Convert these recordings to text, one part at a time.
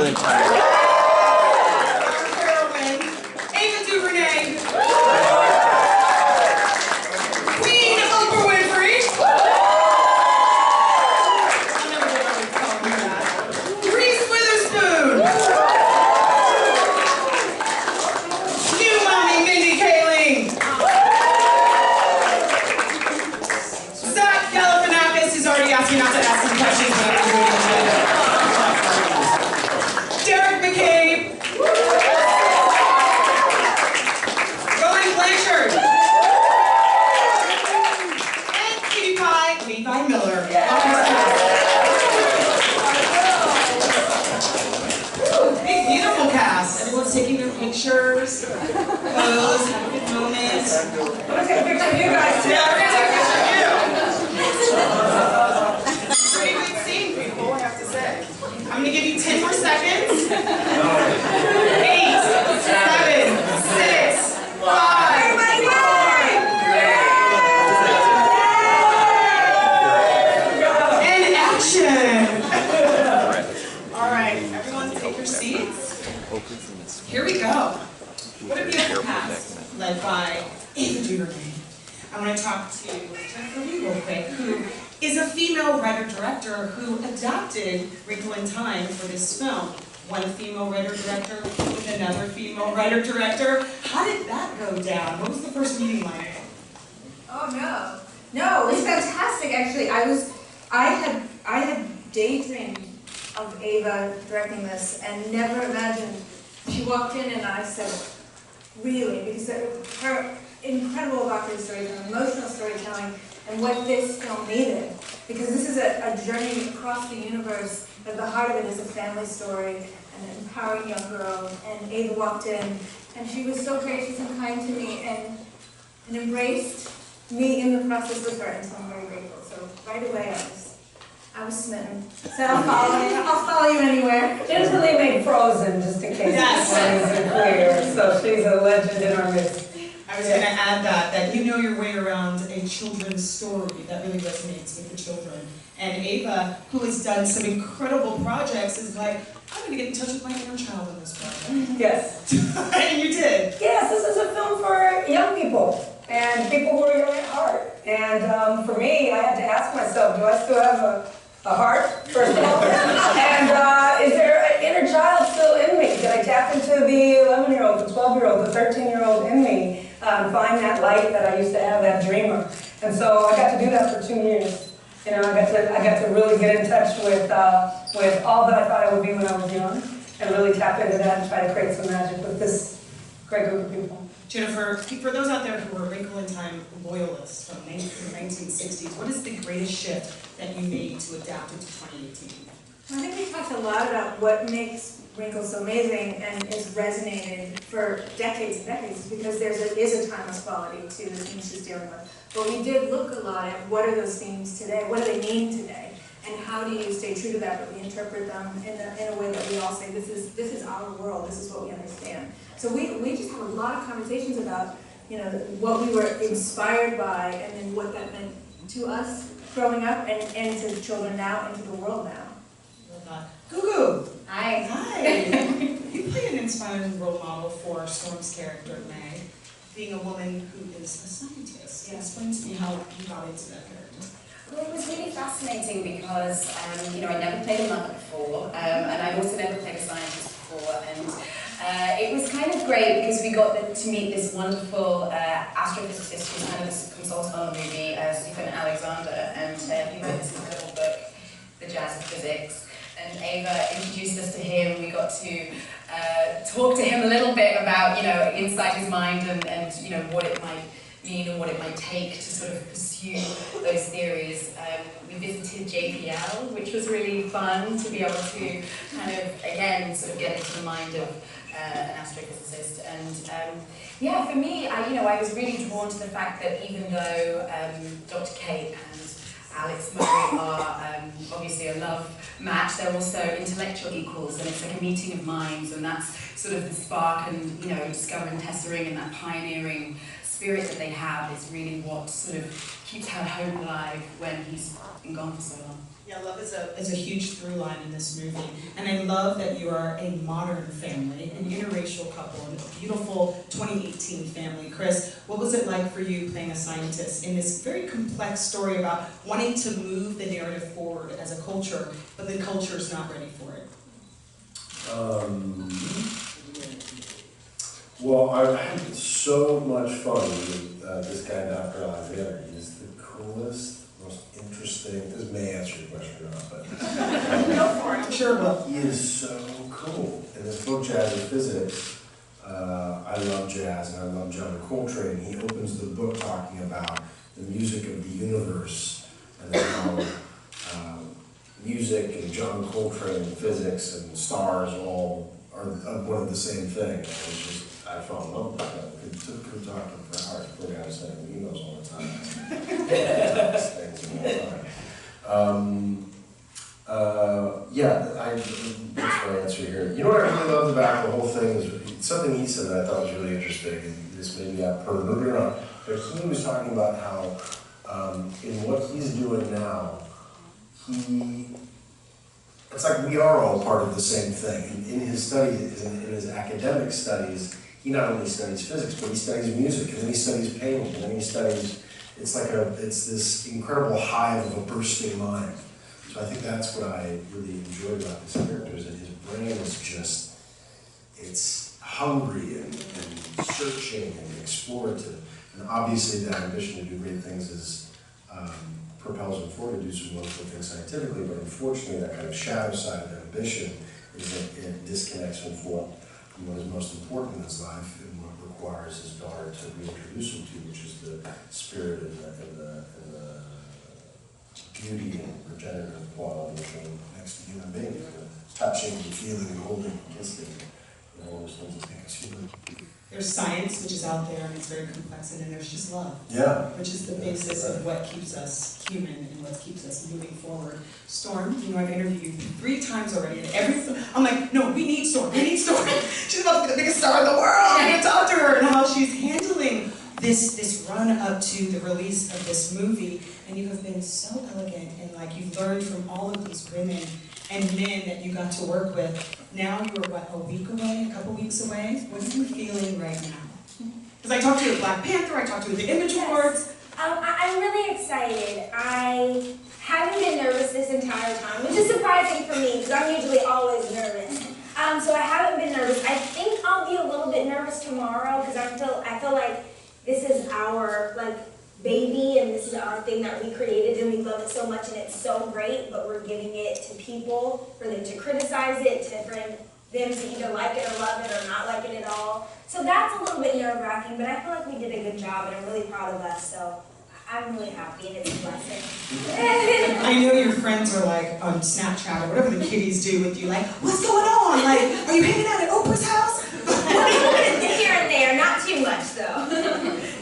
in Time. DuVernay, Queen Oprah Winfrey, I'll never get over calling her that, Reese Witherspoon, new mommy Mindy, Kaling, Galifianakis is already asking not to ask some questions about the Deric, McCabe, Blanchard, and Levi Miller. Big, beautiful cast. Everyone's taking their pictures, pose, have a good moment. I'm gonna take a picture of you guys too. Yeah, we're gonna take a picture of you. Pretty good scene, people, I have to say. I'm gonna give you 10 more seconds. 8, 7, 6, 5. And action! Alright, everyone take your seats. Here we go. What a beautiful cast, led by DuVernay. I want to talk to Jennifer Reid real quick, who is a female writer-director who adapted Wrinkle in Time for this film. One female writer-director with another female writer-director. How did that go down? What was the first meeting like? Oh no. No, it was fantastic actually. I had daydreamed of Ava directing this and never imagined. She walked in and I said, really? Because her incredible evocative storytelling, emotional storytelling, and what this film needed. Because this is a journey across the universe. At the heart of it is a family story, an empowering young girl, and Ava walked in, and she was so gracious and kind to me, and embraced me in the process with her, and so I'm very grateful. So right away, I was smitten. Said, I'll follow you anywhere. Jennifer Lee made Frozen, just in case Yes. it's clear, so she's a legend in our midst. I was going to add that you know your way around a children's story that really resonates with the children. And Ava, who has done some incredible projects, is like, I'm going to get in touch with my inner child in this project. Yes. And you did. Yes, this is a film for young people, and people who are young at heart. And for me, I had to ask myself, do I still have a heart, first of all? And is there an inner child still in me? Did I tap into the 11-year-old, the 12-year-old, the 13-year-old in me? Find that light that I used to have, that dreamer. And so I got to do that for 2 years. You know, I got to really get in touch with all that I thought I would be when I was young, and really tap into that and try to create some magic with this great group of people. Jennifer, for those out there who are Wrinkle in Time loyalists from the 1960s, what is the greatest shift that you made to adapt it to 2018? I think we talked a lot about what makes Wrinkle so amazing and has resonated for decades and decades, because there is a timeless quality to the themes she's dealing with. But we did look a lot at what are those themes today, what do they mean today, and how do you stay true to that, but we interpret them in a way that we all say, this is our world, this is what we understand. So we just have a lot of conversations about, you know, what we were inspired by, and then what that meant to us growing up, and to the children now, and to the world now. Gugu! Hi. Hi! You play an inspiring role model for Storm's character, May, being a woman who is a scientist. Yeah. Explain to me how you got into that character. Well, it was really fascinating because, you know, I never played a mother before, and I also never played a scientist before, and it was kind of great because we got to meet this wonderful astrophysicist who's kind of a consultant on the movie, Stephen Alexander, and he wrote this incredible book, The Jazz of Physics. And Ava introduced us to him. We got to talk to him a little bit about, you know, inside his mind and you know, what it might mean and what it might take to sort of pursue those theories. We visited JPL, which was really fun to be able to kind of, again, sort of get into the mind of an astrophysicist. And yeah, for me, I was really drawn to the fact that even though Dr. Kate and Alex Murray are obviously a love match, they're also intellectual equals, and it's like a meeting of minds, and that's sort of the spark and, you know, discovering Tessa Ring and that pioneering spirit that they have is really what sort of keeps her hope alive when he's been gone for so long. Yeah, love is a huge through line in this movie. And I love that you are a modern family, an interracial couple, and a beautiful 2018 family. Chris, what was it like for you playing a scientist in this very complex story about wanting to move the narrative forward as a culture, but the culture's not ready for it? Well, I had so much fun with this guy, Dr. Alexander. He's the coolest, most interesting. This may answer your question or not, but Go for it, I'm sure it will. he is so cool. In this book, Jazz and Physics, I love jazz and I love John Coltrane. He opens the book talking about the music of the universe and how music and John Coltrane and physics and stars all are one of the same thing. And it's just, I fell in love with that. Could talk to him for hours. Poor guy was sending me emails all the time. That's my answer here. You know what I really loved about the whole thing is something he said that I thought was really interesting, and this maybe I've heard it or not, but he was talking about how in what he's doing now, it's like we are all part of the same thing. In his studies, in his academic studies, he not only studies physics, but he studies music, and then he studies painting, and then he studies, it's this incredible hive of a bursting mind. So I think that's what I really enjoy about this character, is that his brain is just, it's hungry and searching and explorative. And obviously that ambition to do great things is, propels him forward to do some wonderful things scientifically, but unfortunately that kind of shadow side of ambition is that it disconnects him from what is most important in his life and what requires his daughter to reintroduce him to, which is the spirit and the beauty and regenerative quality of being next to human beings, touching and feeling and holding and kissing, all those things that make us human. There's science, which is out there, and it's very complex, and then there's just love. Yeah. Which is the basis of what keeps us human and what keeps us moving forward. Storm, you know, I've interviewed you 3 times already, and I'm like, no, we need Storm, we need Storm. She's about to be the biggest star in the world. I can talk to her, and how she's handling this run up to the release of this movie, and you have been so elegant, and like you've learned from all of these women and men that you got to work with. Now you are, what, a week away, a couple weeks away? What are you feeling right now? Because I talked to you at Black Panther, I talked to you at the Image Awards. I'm really excited. I haven't been nervous this entire time, which is surprising for me because I'm usually always nervous. So I haven't been nervous. I think I'll be a little bit nervous tomorrow because I feel like this is our baby, and this is our thing that we created, and we love it so much, and it's so great, but we're giving it to people for them to criticize it, for them to either like it or love it or not like it at all. So that's a little bit nerve-wracking, but I feel like we did a good job, and I'm really proud of us, so I'm really happy, and it's a blessing. I know your friends are like on Snapchat or whatever the kiddies do with you, like, what's going on? Like, are you hanging out at Oprah's house? Here and there, not too much though.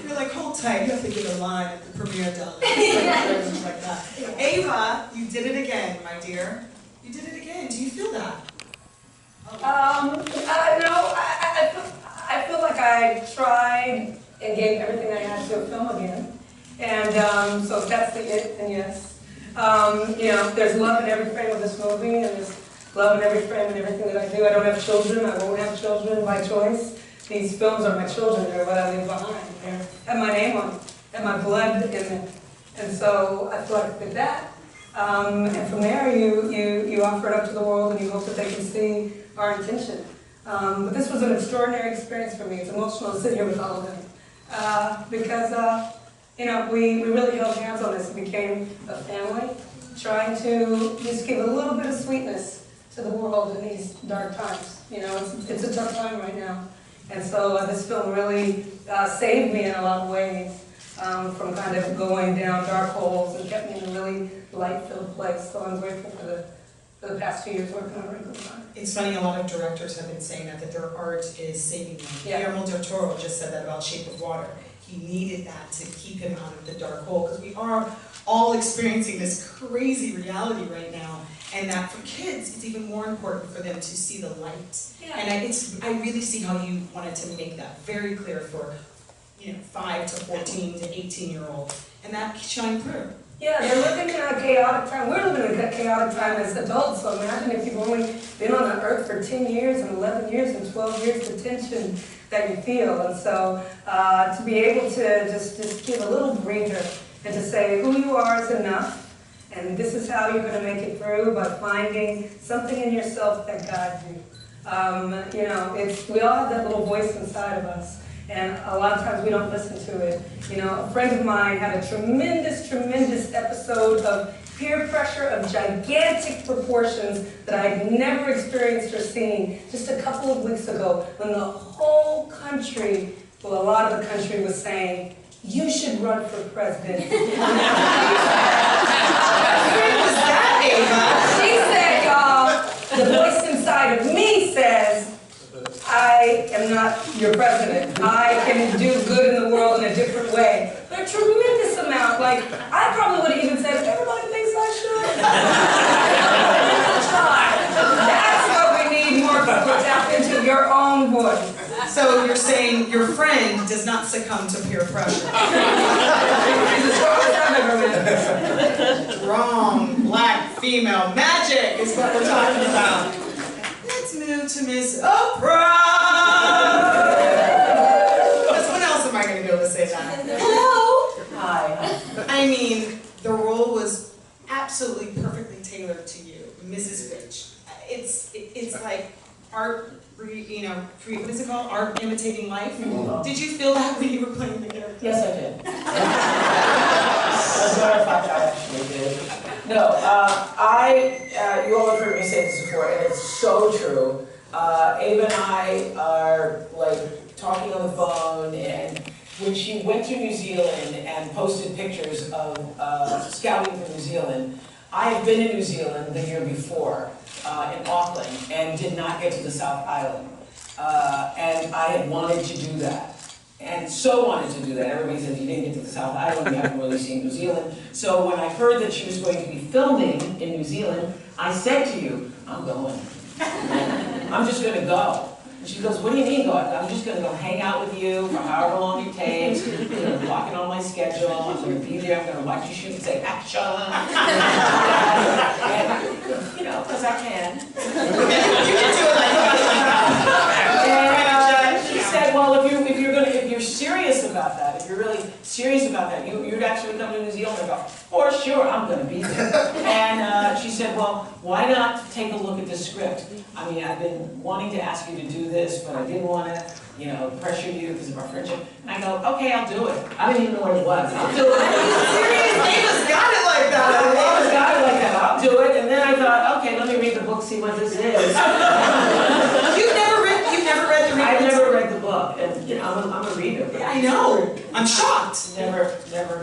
You're like, hold tight, you have to get a line at the premiere done. Like that. Ava, you did it again, my dear. You did it again. Do you feel that? No, I feel like I tried and gave everything I had to film again. And so if that's the it, then yes. You know, there's love in every frame of this movie, and there's love in every frame and everything that I do. I don't have children, I won't have children by choice. These films are my children, they're what I leave behind. They have my name on it, have my blood in it. And so I feel like I did that. And from there, you offer it up to the world, and you hope that they can see our intention. But this was an extraordinary experience for me. It's emotional to sit here with all of them. Because, you know, we really held hands on this and became a family, trying to just give a little bit of sweetness to the world in these dark times. You know, it's a tough time right now. And so this film really saved me in a lot of ways from kind of going down dark holes, and kept me in a really light-filled place. So I'm grateful for the past 2 years working on Wrinkle. It's funny, a lot of directors have been saying that their art is saving them. Yeah. Guillermo del Toro just said that about Shape of Water. He needed that to keep him out of the dark hole, because we are all experiencing this crazy reality right now, and that for kids, it's even more important for them to see the light. Yeah. And I really see how you wanted to make that very clear for 5 to 14 to 18-year-olds, and that shined through. Yeah, they're living in a chaotic time. We're living in a chaotic time as adults, so imagine if you've only been on the earth for 10 years and 11 years and 12 years, the tension that you feel. And so to be able to just give a little breather and to say who you are is enough, and this is how you're going to make it through by finding something in yourself that guides you. We all have that little voice inside of us. And a lot of times we don't listen to it. A friend of mine had a tremendous episode of peer pressure of gigantic proportions that I had never experienced or seen just a couple of weeks ago when the whole country, well, a lot of the country was saying, you should run for president. What was that, Ava? She said, y'all, the voice inside of me says, I am not your president. I can do good in the world in a different way. But a tremendous amount. Like, I probably would have even said, everybody thinks I should. That's what we need more people to tap into your own voice. So you're saying your friend does not succumb to peer pressure. She's as strong as I've ever met. Strong, black, female magic is what we're talking about. Let's move to Miss Oprah! When else am I going to be able to say that? Hello! Hi. I mean, the role was absolutely perfectly tailored to you, Mrs. Rich. It's like art, what is it called? Art imitating life? Did you feel that when you were playing the character? Yes, I did. As a matter of fact, I actually did. No, you all have heard me say this before, and it's so true. Ava and I are like talking on the phone, and when she went to New Zealand and posted pictures of scouting for New Zealand, I had been in New Zealand the year before in Auckland and did not get to the South Island. And I had wanted to do that. And so wanted to do that. Everybody says you didn't get to the South Island, you haven't really seen New Zealand. So when I heard that she was going to be filming in New Zealand, I said to you, I'm going. I'm just going to go. And she goes, what do you mean going? I'm just going to go hang out with you for however long it takes. I'm going to block it on my schedule. I'm going to be there. I'm going to watch you shoot and say, action. And, because I can. You can do it like that. And she said, well, if you're serious about that, if you're really serious about that, you'd actually come to New Zealand and go, for sure, I'm going to be there. And she said, well, why not take a look at the script? I mean, I've been wanting to ask you to do this, but I didn't want to, pressure you because of our friendship. And I go, okay, I'll do it. I didn't even know what it was. I'll do it. Are you serious? Ava's got it like that. Ava's got it like that. I'll do it. And then I thought, okay, let me read the book, see what this is. You've never read the book? I've never read the book, and I'm a reader. But I know. I'm shocked. Never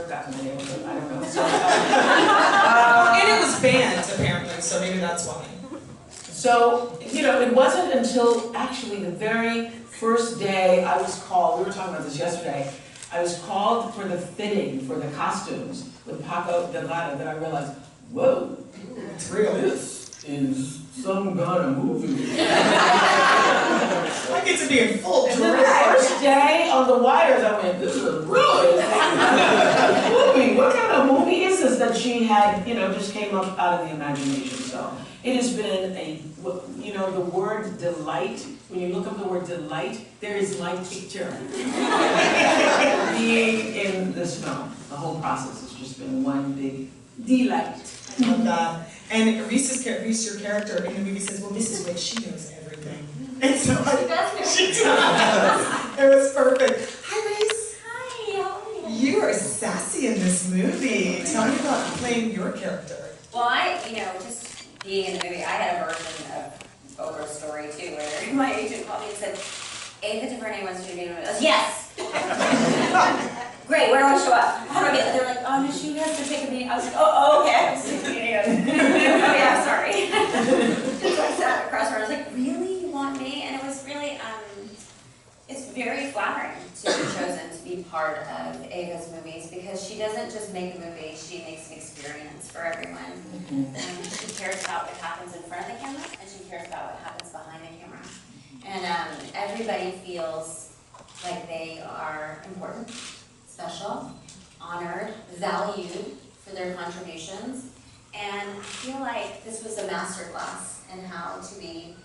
gotten any of it. I don't know. So, and it was banned apparently, so maybe that's why. So it wasn't until actually the very first day I was called. We were talking about this yesterday. I was called for the fitting for the costumes with Paco Delgado that I realized, whoa, It's real. this is some kind of movie. I get to be in full And then drag. the first day on the wires, I went, this is a really movie. What kind of movie is this that she had, just came up out of the imagination? So it has been the word delight. When you look up the word delight, there is my picture being in this film. The whole process has just been one big delight. I love that. And Reese, your character in the movie says, well, Mrs. Rich, she knows everything. And so she does. It was perfect. Hi, Reese. Hi, how are you? You are sassy in this movie. Tell me about playing your character. Well, just being in the movie, I had a version of Oprah's story too, where my agent called me and said, Ava DuVernay wants you to be in the movie. I was, yes! Great, where do I show up? How do I get? They're like, oh no, she has to take a meeting. I was like, oh okay. Oh yeah, sorry. So I sat across from her. I was like, really, you want me? And it was really, it's very flattering to be chosen to be part of Ava's movies because she doesn't just make a movie; she makes an experience for everyone. She cares about what happens in front of the camera, and she cares about what happens behind the camera. And everybody feels like they are important, special, honored, valued for their contributions. And I feel like this was a masterclass in how to be,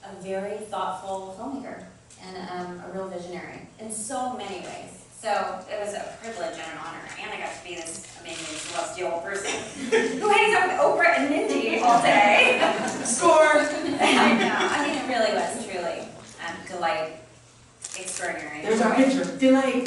a very thoughtful filmmaker and a real visionary in so many ways. So it was a privilege and an honor, and I got to be this amazing celestial person who hangs out with Oprah and Mindy all day. Score! I know. I mean, it really was truly a delight, extraordinary. There's our picture. Delight.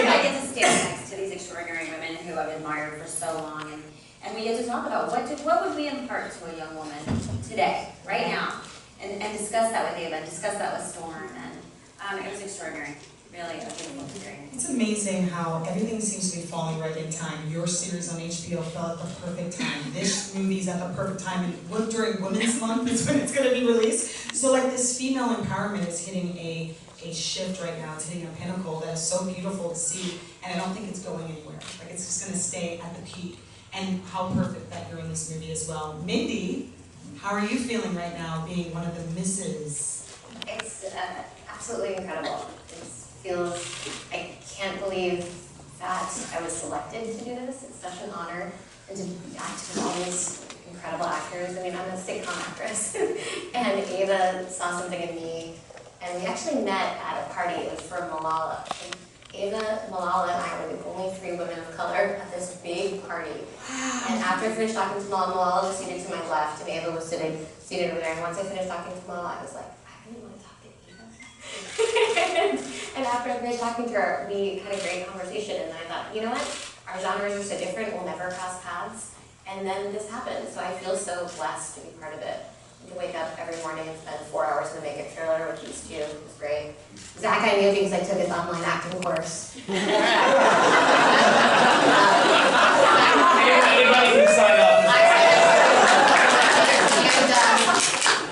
I get to stand next to these extraordinary women who I've admired for so long, and we get to talk about what would we impart to a young woman today, right now, and discuss that with Ava, and discuss that with Storm, and it was extraordinary. Really a beautiful experience. It's amazing how everything seems to be falling right in time. Your series on HBO fell at the perfect time. This movie's at the perfect time. And during Women's Month is when it's going to be released. So like this female empowerment is hitting a shift right now. It's hitting a pinnacle that is so beautiful to see. And I don't think it's going anywhere. Like it's just going to stay at the peak. And how perfect that you're in this movie as well. Mindy, how are you feeling right now being one of the misses? It's absolutely incredible. I can't believe that I was selected to do this. It's such an honor, and to act with all these incredible actors. I mean, I'm a sitcom actress, and Ava saw something in me, and we actually met at a party. It was for Malala. And Ava, Malala, and I were the only 3 women of color at this big party. And after I finished talking to Malala was seated to my left, and Ava was seated over there. And once I finished talking to Malala, I was like, I really want to talk to Ava. And after I finished talking to her, we had a great conversation, and I thought, you know what? Our genres are so different, we'll never cross paths. And then this happened, so I feel so blessed to be part of it. And to wake up every morning and spend 4 hours in the makeup trailer with these 2 was great. Zach, I knew because I took his online acting course. Anybody can sign up.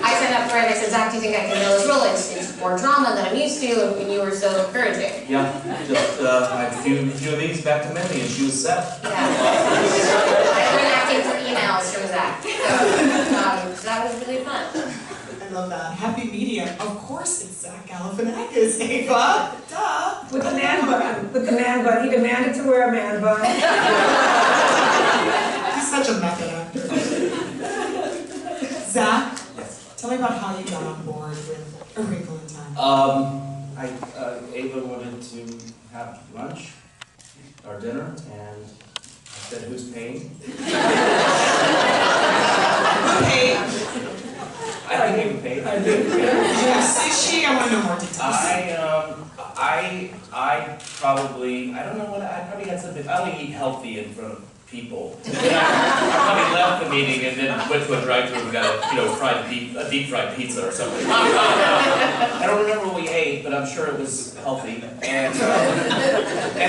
I signed up for it, and I said, Zach, do you think I can nail this role? It's more drama than I'm used to, and you were so encouraging. Yeah, just I had a few of these back to Mindy, and she was set. Yeah. I've been acting for emails from Zach. So that was really fun. I love that. Happy medium. Of course it's Zach Galifianakis, Ava. Duh. With the man bun. With the man bun. He demanded to wear a man bun. He's such a method actor. Zach, tell me about how you got on board with A Wrinkle in Time. Ava wanted to have lunch or dinner, and I said, "Who's paying?" Who paid? I think Ava paid. Did you have sushi? I want to know more details. I probably, I don't know what, I probably had something, I only eat healthy in front of people. I probably left the meeting and then went to a drive-thru and got a deep fried pizza or something. I don't remember what we ate, but I'm sure it was healthy. And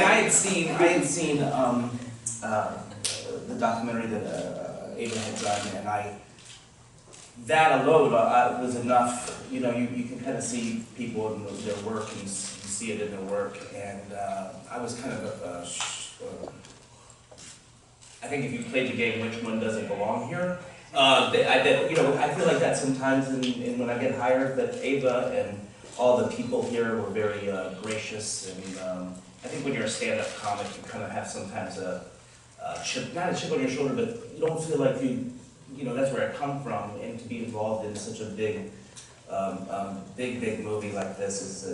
I had seen the documentary that Ava had done, and that alone was enough. You can kind of see people in their work, and you see it in their work. And I was kind of I think if you played the game, which one doesn't belong here? I feel like that sometimes, when I get hired, that Ava and all the people here were very gracious, and I think when you're a stand-up comic, you kind of have sometimes not a chip on your shoulder, but you don't feel like that's where I come from, and to be involved in such a big movie like this is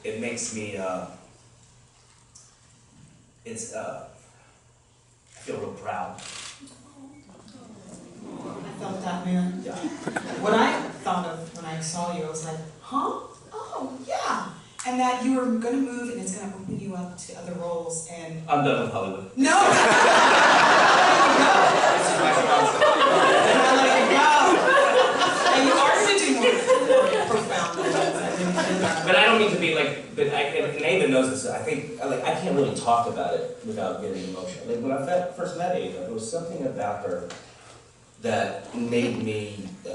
it makes me I feel real proud. I felt that, man. Yeah. What I thought of when I saw you, I was like, huh? Oh, yeah. And that you were going to move and it's going to open you up to other roles. And I'm done with Hollywood. No! This is my sponsor. Let it go. And you are going to do more profound things. But I don't mean to be and Ava knows this, I think, I can't really talk about it without getting emotional. When I first met Ava, there was something about her that made me, I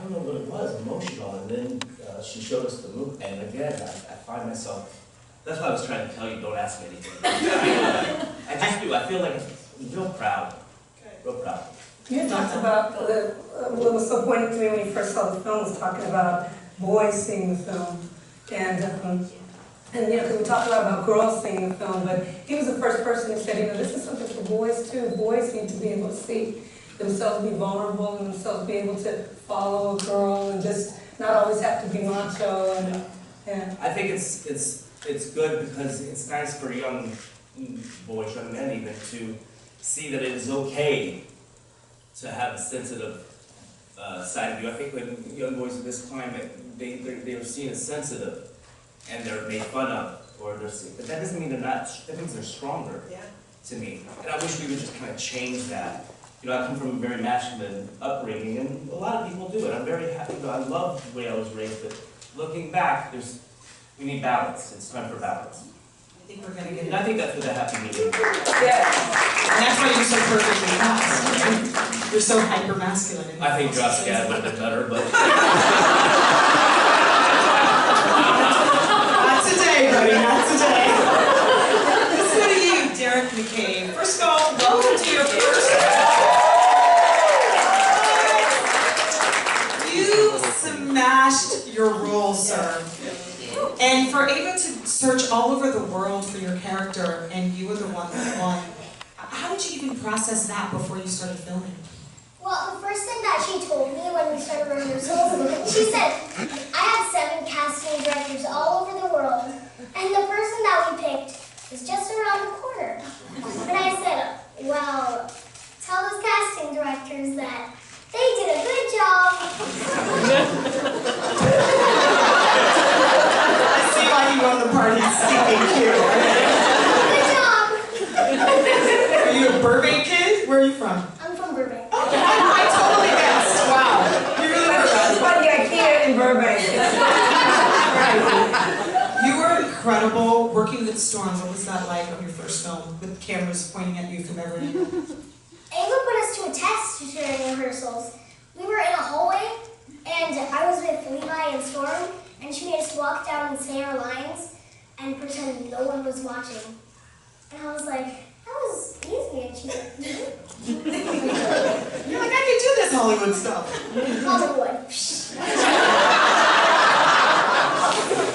don't know what it was, emotional, and then she showed us the movie, and again, I find myself, that's why I was trying to tell you, don't ask me anything. I just do, I feel like I'm real proud, real proud. You talked about, what was so poignant to me when you first saw the film was talking about boys seeing the film. And you know, because we talk a lot about girls seeing the film, but he was the first person who said, you know, this is something for boys too. Boys need to be able to see themselves be vulnerable and themselves be able to follow a girl and just not always have to be macho and I think it's good because it's nice for young boys, young men even, to see that it is okay to have a sensitive side of you. I think when young boys in this climate, they are seen as sensitive and they're made fun of, or they're seen, but that doesn't mean they're not, that means they're stronger to me. And I wish we would just kind of change that. You know, I come from a very masculine upbringing, and a lot of people do it. I'm very happy, I love the way I was raised, but looking back, we need balance. It's time for balance. I think we're going to get And I think that's what a happy medium is. yeah. And that's why you're so perfectly cast, right? You're so hyper masculine. I think Josh Gad would have been better, but Not today, buddy, not today. Let's go to you, Deric McCabe. First of all, welcome to your first. You smashed your role, sir. And for Ava to search all over the world for your character, and you were the one that won, how did you even process that before you started filming? Well, the first thing that she told me when we started rehearsals, she said, I had 7 casting directors all over the world, and the person that we picked is just around the corner. And I said, well, tell those casting directors that they did a good job. I see why you won the party speaking cue. Good job. Are you a Burbank kid? Where are you from? I'm from Burbank. I totally guessed. Wow. You really were That's why the IKEA in Burbank. You were incredible working with Storm. What was that like on your first film with cameras pointing at you from every angle? Ava put us to a test during rehearsals. We were in a hallway, and I was with Levi and Storm, and she made us walk down and say our lines and pretend no one was watching. And I was like, that was easy, and she's like, You're like, I can do this Hollywood stuff. Hollywood.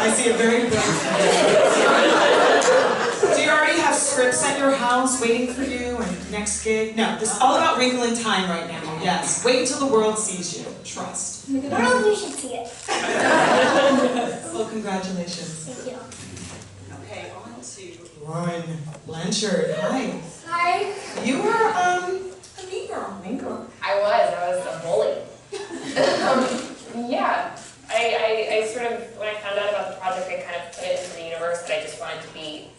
I see a very bright Do you already have scripts at your house waiting for you and next gig? No, this is all about Wrinkle in Time right now. Yes, wait until the world sees you. Trust. The world, you should see it. Well, congratulations. Thank you. Okay, on to Rowan Blanchard. Hi. Hi. You were a mean girl. I was a bully. Yeah, I sort of, when I found out about the project, I kind of put it into the universe that I just wanted to be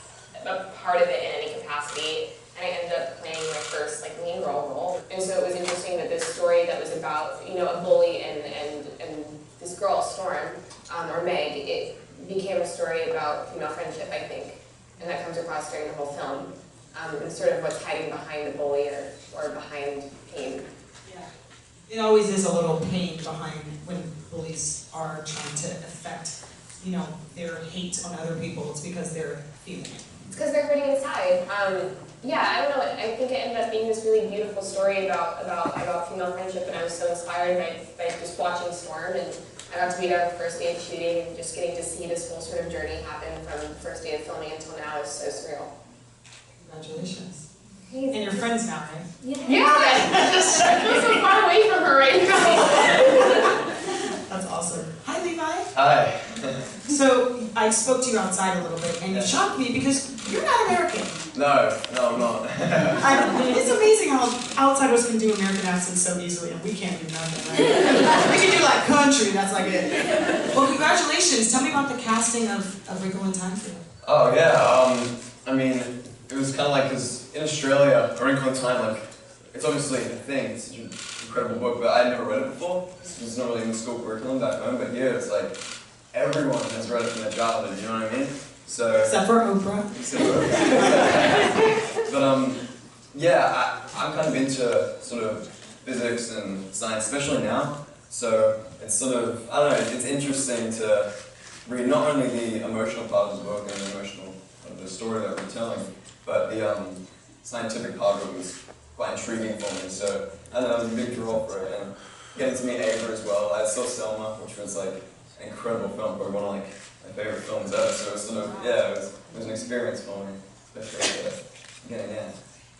a part of it in any capacity, and I ended up playing my first mean girl role. And so it was interesting that this story that was about, you know, a bully and this girl, Storm, or Meg, it became a story about female friendship, I think, and that comes across during the whole film. And sort of what's hiding behind the bully or behind pain. Yeah. It always is a little pain behind when bullies are trying to affect, you know, their hate on other people. It's because they're feeling it. It's because they're hurting inside. Yeah, I don't know. I think it ended up being this really beautiful story about female friendship, and I was so inspired by just watching Storm, and I got to be there on the first day of shooting, and just getting to see this whole sort of journey happen from the first day of filming until now is so surreal. Congratulations. And you're friends now, right? Yeah! I'm so far away from her right now. That's awesome. Hi, Levi. Hi. So, I spoke to you outside a little bit, and you shocked me because you're not American. No, I'm not. It's amazing how outsiders can do American accents so easily, and we can't do nothing, right? We can do like country, that's like it. Well, congratulations. Tell me about the casting of Wrinkle in Time for you. Oh, yeah. I mean, it was kind of like, because in Australia, A Wrinkle in Time, it's obviously a thing, it's such an incredible book, but I'd never read it before. It's not really in the school curriculum back home, but here it's like, everyone has read it from their childhood, you know what I mean? So, Except for Oprah. But yeah, I'm kind of into sort of physics and science, especially now. So it's sort of, I don't know, it's interesting to read not only the emotional part of the book and the emotional of the story that we're telling, but the scientific part of it was quite intriguing for me. So I don't know, it was a big draw for it. And getting to meet Ava as well. I saw Selma, which was like an incredible film, probably one of like my favorite films ever. So it was sort of, yeah, it was an experience for me, especially getting in.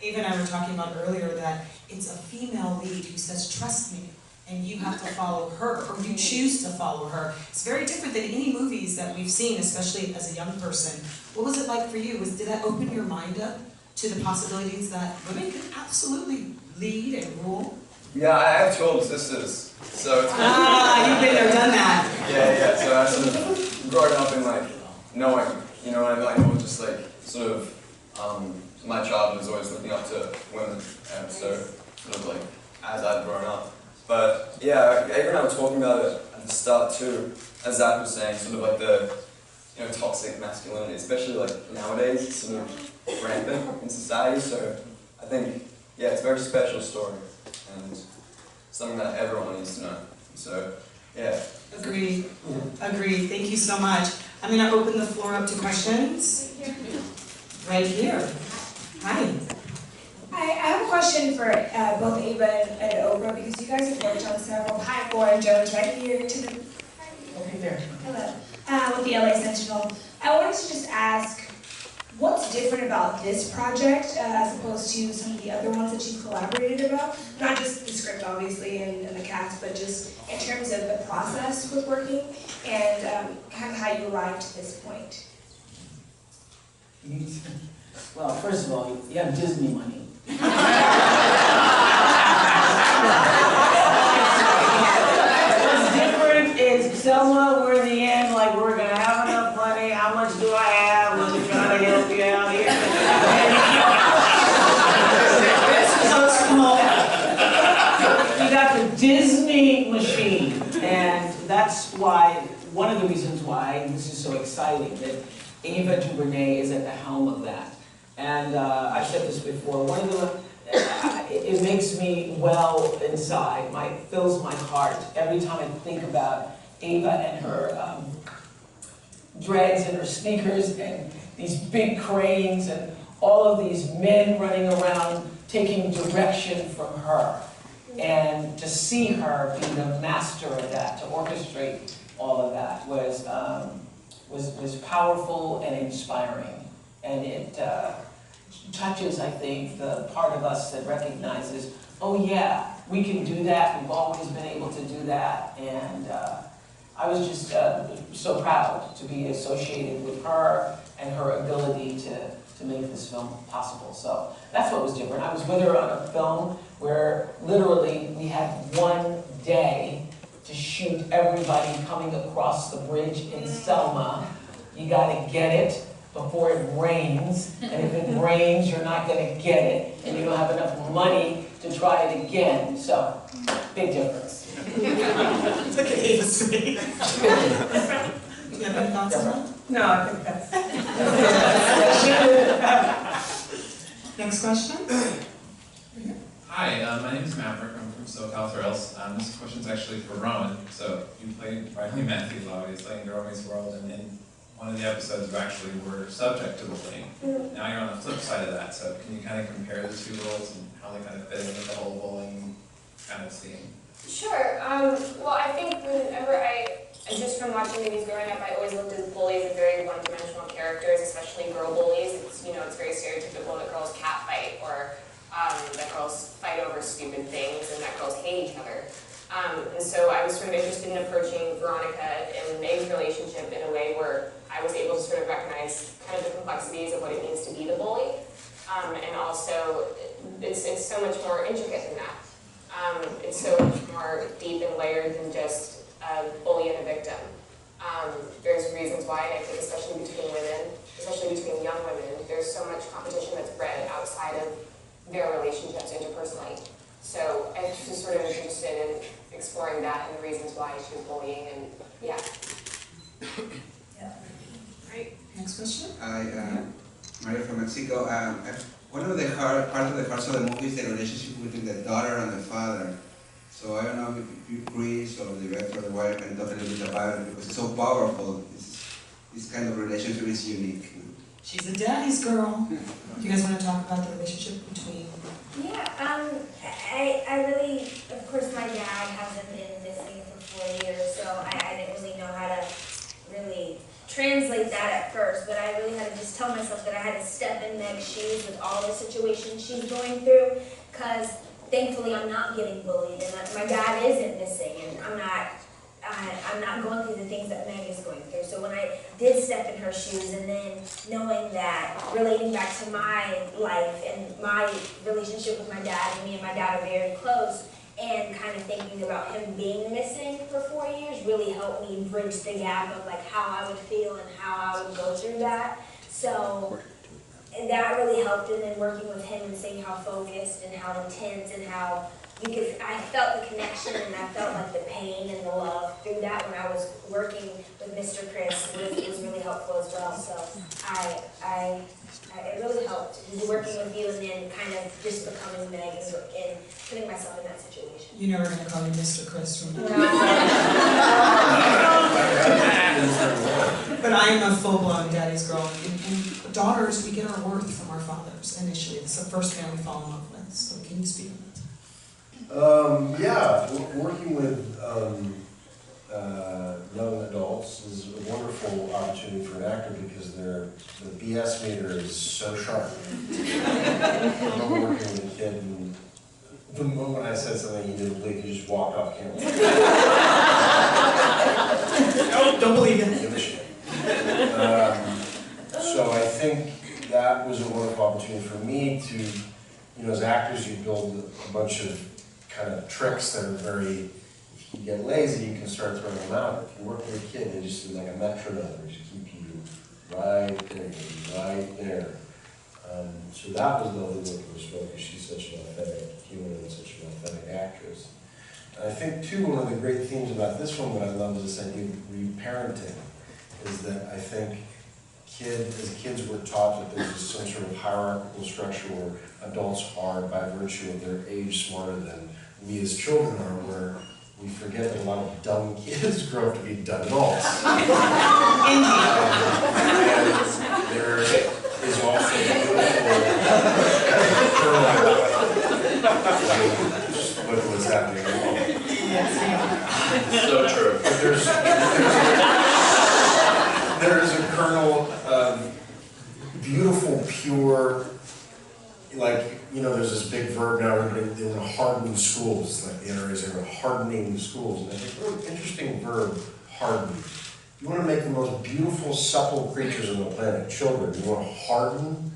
Ava and I were talking about earlier that it's a female lead who says, trust me, and you have to follow her, or you choose to follow her. It's very different than any movies that we've seen, especially as a young person. What was it like for you? Did that open your mind up to the possibilities that women could absolutely lead and rule? Yeah, I have 2 older sisters, so it's you've been there, done that. Yeah, so I sort of growing up in like knowing, you know, and like it was just like sort of my childhood was always looking up to women, and so sort of like as I'd grown up. But yeah, Ava and I were talking about it at the start too, as Zach was saying, sort of like the toxic masculinity, especially like nowadays, it's sort of rampant in society. So I think it's a very special story and something that everyone needs to know. So yeah. Agreed. Agreed. Thank you so much. I'm going to open the floor up to questions. Right here. Hi. I have a question for both Ava and Oprah, because you guys have worked on several. Hi, Lauren Jones, right here to the. Okay, there. Hello. With the LA Sentinel. I wanted to just ask, what's different about this project as opposed to some of the other ones that you've collaborated about? Not just the script, obviously, and the cast, but just in terms of the process with working and kind of how you arrived to this point. Well, first of all, you have Disney money. What's different is Selma, we're in the end, like, we're going to have enough money. How much do I have? We're trying to help you out here. So small. You got the Disney machine. And that's why, one of the reasons why this is so exciting, that Ava DuVernay is at the helm of that. And I've said this before, one of the, it makes me well inside, fills my heart every time I think about Ava and her dreads and her sneakers and these big cranes and all of these men running around taking direction from her. And to see her be the master of that, to orchestrate all of that was powerful and inspiring. And it touches, I think, the part of us that recognizes, oh yeah, we can do that, we've always been able to do that. And I was just so proud to be associated with her and her ability to make this film possible. So that's what was different. I was with her on a film where literally we had one day to shoot everybody coming across the bridge in Selma. You gotta get it before it rains, and if it rains, you're not gonna get it, and you don't have enough money to try it again. So, big difference. Look at Ava's face. Do you have any thoughts on that? No, I think that's. Next question? Hi, my name is Maverick. I'm from SoCal Thrills. This question's actually for Rowan. So you played Riley Matthews, obviously, in Girl Meets World, and in one of the episodes you actually were subject to bullying. Now you're on the flip side of that. So can you kind of compare the 2 roles and how they kind of fit in with the whole bullying kind of scene? Sure. Well, I think whenever just from watching movies growing up, I always looked at bullies as very one-dimensional characters, especially girl bullies. It's very stereotypical that girls catfight or that girls fight over stupid things and that girls hate each other. And so I was sort of interested in approaching Veronica and Meg's relationship in a way where I was able to sort of recognize kind of the complexities of what it means to be the bully. And also, it's so much more intricate than that. It's so much more deep and layered than just a bully and a victim. There's reasons why, and I think especially between women, especially between young women, there's so much competition that's bred outside of their relationships interpersonally. So I was just sort of interested in exploring that and the reasons why she was bullying, and yeah. Right. Next question. Mario from Mexico. One of the part of the hearts of the movie is the relationship between the daughter and the father. So I don't know if you, Reese, or the director or the wife, can talk a little bit about it, because it's so powerful. This kind of relationship is unique. She's a daddy's girl. Do you guys want to talk about the relationship between? Yeah, I really, of course my dad hasn't been missing for 4 years, so I didn't really know how to really translate that at first, but I really had to just tell myself that I had to step in Meg's shoes with all the situations she's going through, because thankfully I'm not getting bullied, and my dad isn't missing, and I'm not going through the things that Meg is going through. So when I did step in her shoes, and then knowing that, relating back to my life and my relationship with my dad, and me and my dad are very close, and kind of thinking about him being missing for 4 years really helped me bridge the gap of like how I would feel and how I would go through that. So and that really helped, and then working with him and seeing how focused and how intense and how I felt the connection, and I felt like the pain and the love through that when I was working with Mr. Chris was really helpful as well. So it really helped working with you, and then kind of just becoming Meg and putting myself in that situation. You know we're going to call you Mr. Chris from now on. But I am a full-blown daddy's girl, and daughters, we get our worth from our fathers initially. It's the first man we fall in love with. So can you speak on that? Yeah, working with young adults is a wonderful opportunity for an actor because the BS meter is so sharp. I remember working with a kid, and the moment I said something he didn't believe, he just walked off camera. No, don't believe it. Give a shit. So I think that was a wonderful opportunity for me to, you know, as actors, you build a bunch of kind of tricks that are very, if you get lazy, you can start throwing them out. If you work with a kid, they just do like a metronome, they just keep you right there, right there. So that was lovely working with Smoke, because she's such an authentic human and such an authentic actress. And I think too, one of the great themes about this one that I love is this idea of reparenting, is that I think as kids we're taught that there's some sort of hierarchical structure where adults are, by virtue of their age, smarter than we as children are, where we forget that a lot of dumb kids grow up to be dumb adults. And there is also look what's happening in the world. So true. But there is a kernel of beautiful, pure, like, you know, there's this big verb now, everybody, they want to harden schools, like the NRA's are hardening schools. And I think a really interesting verb, harden. You want to make the most beautiful, supple creatures on the planet, children. You want to harden?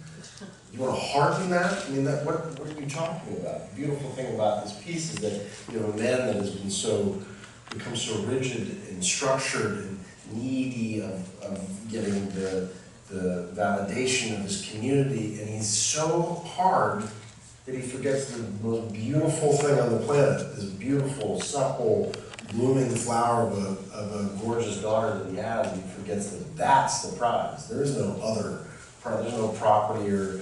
You want to harden that? I mean, what are you talking about? The beautiful thing about this piece is that you have a man that has become so rigid and structured and needy of getting the validation of his community, and he's so hard that he forgets the most beautiful thing on the planet, this beautiful, supple, blooming flower of a gorgeous daughter that he has, and he forgets that that's the prize. There is no other prize. There's no property or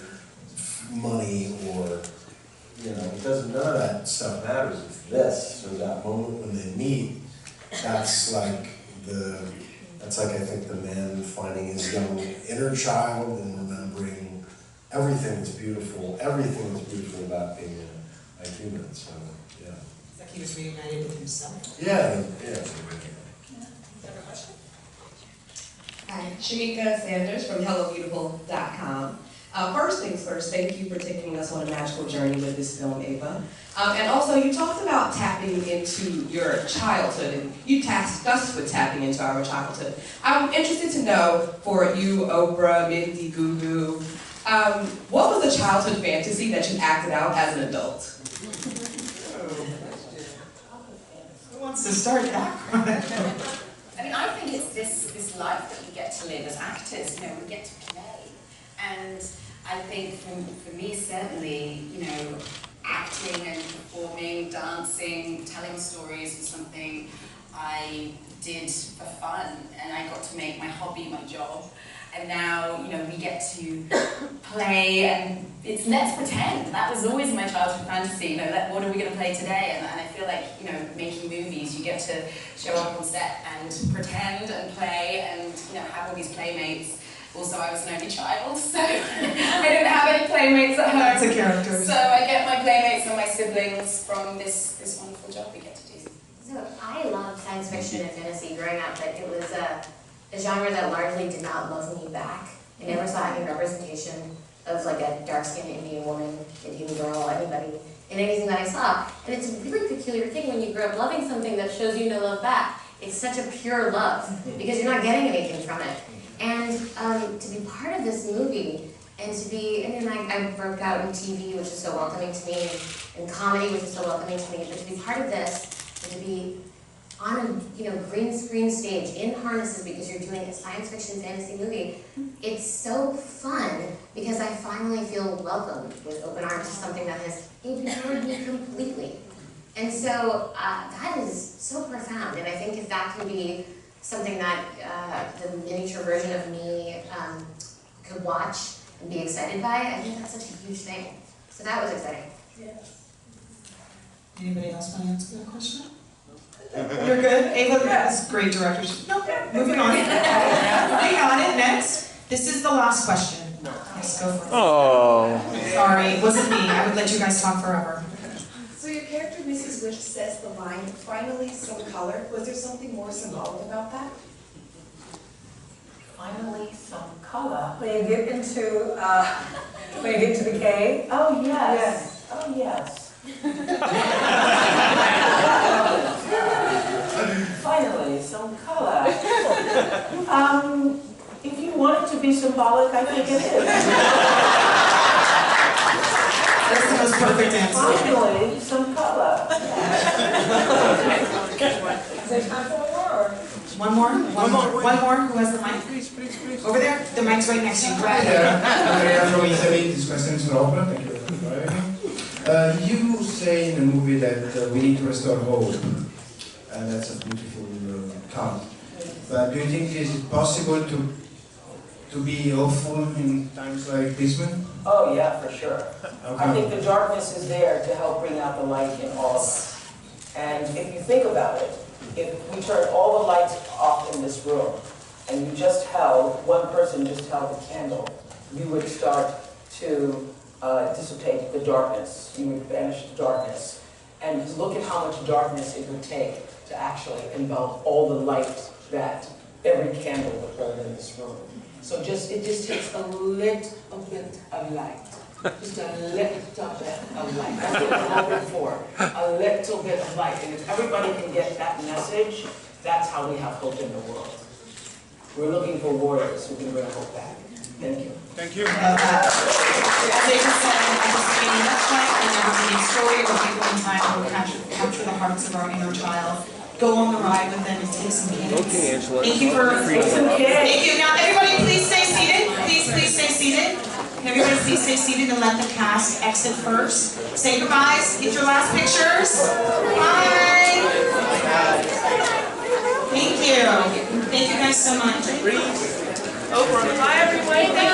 money or, you know, it doesn't, none of that stuff matters. It's this. So that moment when they meet, that's like I think the man finding his young inner child and remembering everything that's beautiful about being a human. So yeah. It's like he was reunited with himself. Yeah. Hi, Shamika Sanders from HelloBeautiful.com. First things first, thank you for taking us on a magical journey with this film, Ava. And also, you talked about tapping into your childhood, and you tasked us with tapping into our childhood. I'm interested to know, for you, Oprah, Mindy, Gugu, what was a childhood fantasy that you acted out as an adult? Who wants to start that? I mean, I think it's this life that we get to live as actors, you know, we get to play. And I think for me, certainly, you know, acting and performing, dancing, telling stories was something I did for fun, and I got to make my hobby my job. And now, you know, we get to play, and it's let's pretend. That was always my childhood fantasy. You know, what are we going to play today? And I feel like, you know, making movies, you get to show up on set and pretend and play, and you know, have all these playmates. Also, I was an only child, so I didn't have any playmates at home. That's a character. So I get my playmates and my siblings from this wonderful job we get to do. So I loved science fiction and fantasy growing up, but it was a genre that largely did not love me back. I never saw any representation of like a dark-skinned Indian woman, Indian girl, anybody, in anything that I saw. And it's a really peculiar thing when you grow up loving something that shows you no love back. It's such a pure love, because you're not getting anything from it. And to be part of this movie, and to be, and then I broke out in TV, which is so welcoming to me, and comedy, which is so welcoming to me, but to be part of this, and to be on a green screen stage in harnesses because you're doing a science fiction fantasy movie, it's so fun because I finally feel welcomed with open arms to something that has ignored me completely. And so that is so profound, and I think if that can be something that the miniature version of me could watch and be excited by, I think that's such a huge thing. So that was exciting. Yes. Anybody else want to answer that question? You're good? Ava is great director. No, moving on. Moving on, next. This is the last question. Yes, go for it. Oh. Sorry, it wasn't me. I would let you guys talk forever. So your character, Mrs. Wish, says the line, "Finally some color." Was there something more symbolic about that? Finally, some color. When you get into the cave. Oh, yes. Oh, yes. Finally, some color. If you want it to be symbolic, I think it is. That's the most perfect answer. Finally, some color. Is there time for more? One more? One more? Who has the mic? Please. Over there? The mic's right next to you. Go ahead. Hi, I'm from Italy. This question is for Oprah. Thank you for having me. You say in the movie that we need to restore hope. And that's a beautiful thought. But do you think is it possible to be hopeful in times like this one? Oh, yeah, for sure. Okay. I think the darkness is there to help bring out the light in all of us. And if you think about it, if we turned all the lights off in this room, and you just held, one person just held the candle, you would start to dissipate the darkness. You would banish the darkness. And look at how much darkness it would take to actually envelop all the light that every candle would hold in this room. So it just takes a little bit of light. Just a little bit of light. That's what we're hoping for. A little bit of light. And if everybody can get that message, that's how we have hope in the world. We're looking for warriors who can bring hope back. Thank you. Thank you. As Ava said, anticipating that night, a never-ending story of a people in time will capture the hearts of our inner child. Go on the ride with them and take some candies. Okay, Angela. Thank you for Thank you. Now everybody please stay seated. Please stay seated. Everybody please stay seated and let the cast exit first. Say goodbyes. Get your last pictures. Bye. Thank you. Thank you guys so much. Oprah. Bye everyone.